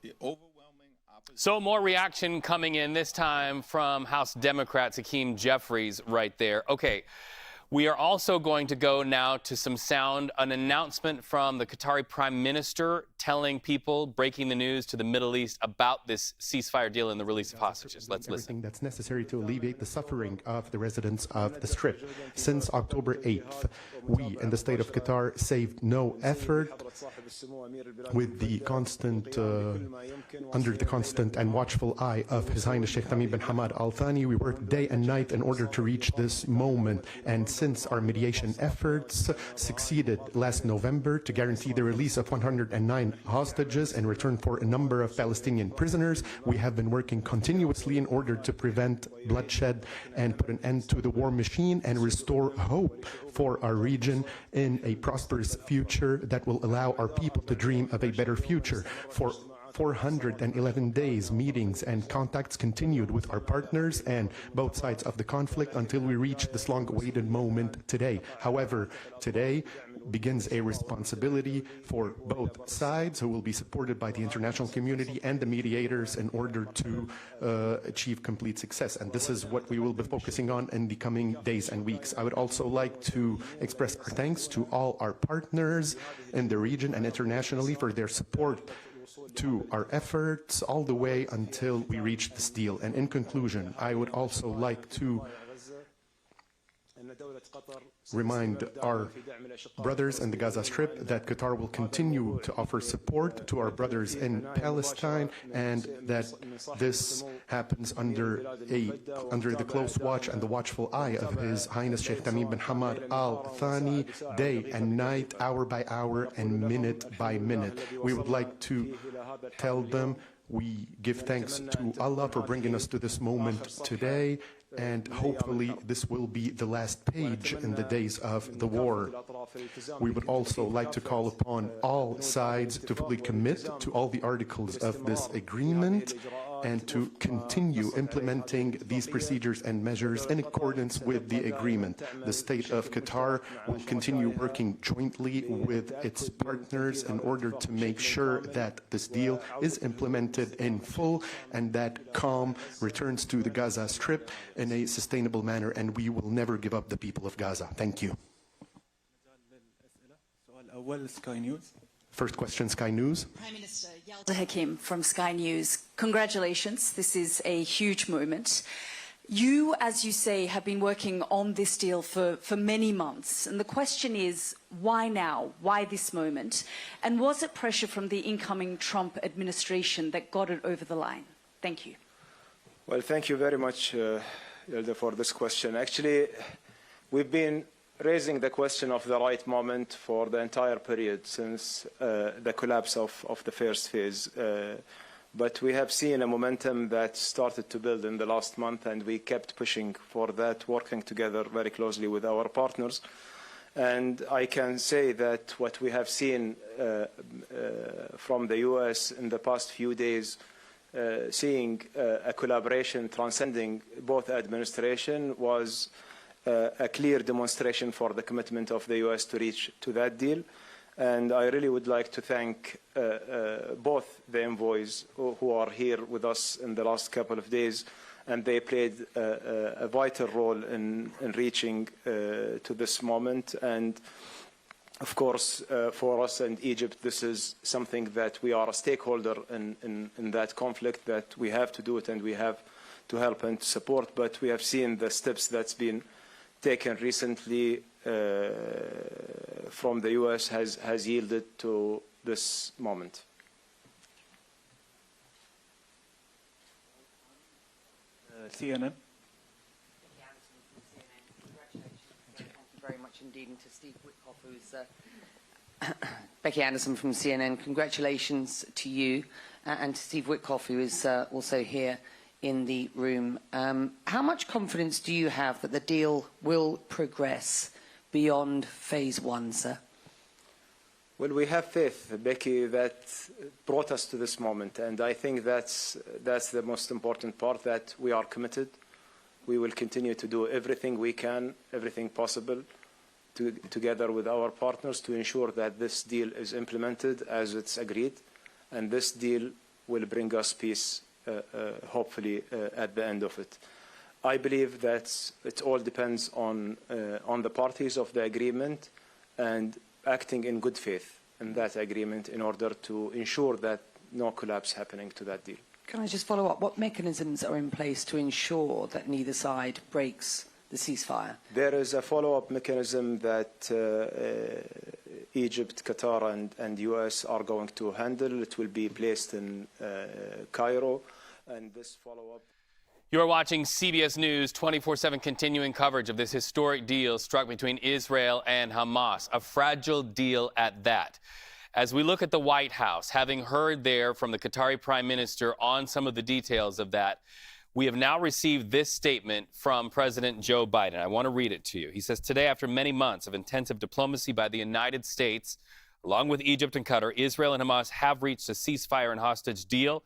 The overwhelming opposition. So more reaction coming in, this time from House Democrat Hakeem Jeffries right there. Okay, we are also going to go now to some sound, an announcement from the Qatari Prime Minister telling people, breaking the news to the Middle East about this ceasefire deal and the release of hostages. Let's listen. Everything that's necessary to alleviate the suffering of the residents of the Strip. Since October 8th, we in the state of Qatar saved no effort with the constant, under the constant and watchful eye of His Highness Sheikh Tamim bin Hamad Al Thani. We worked day and night in order to reach this moment, and since our mediation efforts succeeded last November to guarantee the release of 109 hostages in return for a number of Palestinian prisoners, we have been working continuously in order to prevent bloodshed and put an end to the war machine and restore hope for our region in a prosperous future that will allow our people to dream of a better future. For 411 days, meetings and contacts continued with our partners and both sides of the conflict until we reached this long-awaited moment today. However, today begins a responsibility for both sides, who will be supported by the international community and the mediators in order to achieve complete success. And this is what we will be focusing on in the coming days and weeks. I would also like to express our thanks to all our partners in the region and internationally for their support to our efforts all the way until we reach this deal. And in conclusion, I would also like to remind our brothers in the Gaza Strip that Qatar will continue to offer support to our brothers in Palestine, and that this happens under the close watch and the watchful eye of His Highness Sheikh Tamim bin Hamad Al Thani, day and night, hour by hour, and minute by minute. We would like to tell them we give thanks to Allah for bringing us to this moment today, and hopefully this will be the last page in the days of the war. We would also like to call upon all sides to fully commit to all the articles of this agreement and to continue implementing these procedures and measures in accordance with the agreement. The state of Qatar will continue working jointly with its partners in order to make sure that this deal is implemented in full and that calm returns to the Gaza Strip in a sustainable manner, and we will never give up the people of Gaza. Thank you. First question, Sky News. Prime Minister Yalda Hakim from Sky News. Congratulations. This is a huge moment. You, as you say, have been working on this deal for many months. And the question is, why now? Why this moment? And was it pressure from the incoming Trump administration that got it over the line? Thank you. Well, thank you very much, Yalda, for this question. Actually, we've been raising the question of the right moment for the entire period since the collapse of the first phase. But we have seen a momentum that started to build in the last month, and we kept pushing for that, working together very closely with our partners. And I can say that what we have seen from the U.S. in the past few days, seeing a collaboration transcending both administrations, was a clear demonstration for the commitment of the U.S. to reach to that deal. And I really would like to thank both the envoys who are here with us in the last couple of days, and they played a vital role in reaching to this moment. And of course, for us and Egypt, this is something that we are a stakeholder in that conflict, that we have to do it and we have to help and support. But we have seen the steps that's been taken recently from the U.S. has yielded to this moment. CNN. Thank you very much indeed, and to Steve Witkoff, who's Becky Anderson from CNN. Congratulations to you, and to Steve Witkoff, who is also here in the room. How much confidence do you have that the deal will progress beyond phase one, sir? Well, we have faith, Becky, that brought us to this moment, and I think that's the most important part, that we are committed. We will continue to do everything we can, everything possible, together with our partners to ensure that this deal is implemented as it's agreed, and this deal will bring us peace, hopefully, at the end of it. I believe that it all depends on the parties of the agreement and acting in good faith in that agreement in order to ensure that no collapse happening to that deal. Can I just follow up? What mechanisms are in place to ensure that neither side breaks the ceasefire? There is a follow-up mechanism that Egypt, Qatar, and US are going to handle. It will be placed in Cairo, and this follow-up. You are watching CBS News 24/7 continuing coverage of this historic deal struck between Israel and Hamas, a fragile deal at that. As we look at the White House, having heard there from the Qatari Prime Minister on some of the details of that, we have now received this statement from President Joe Biden. I want to read it to you. He says, today, after many months of intensive diplomacy by the United States, along with Egypt and Qatar, Israel and Hamas have reached a ceasefire and hostage deal.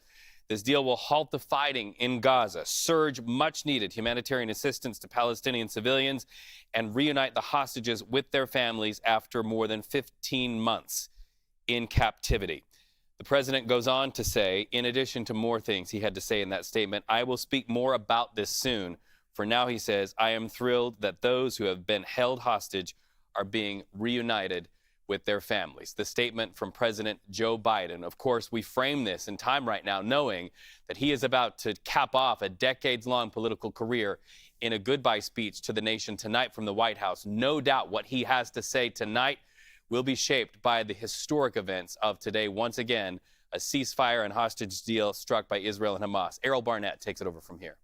This deal will halt the fighting in Gaza, surge much-needed humanitarian assistance to Palestinian civilians, and reunite the hostages with their families after more than 15 months in captivity. The president goes on to say, in addition to more things he had to say in that statement, I will speak more about this soon. For now, he says, I am thrilled that those who have been held hostage are being reunited with their families. The statement from President Joe Biden. Of course, we frame this in time right now knowing that he is about to cap off a decades-long political career in a goodbye speech to the nation tonight from the White House. No doubt what he has to say tonight will be shaped by the historic events of today. Once again, a ceasefire and hostage deal struck by Israel and Hamas. Errol Barnett takes it over from here.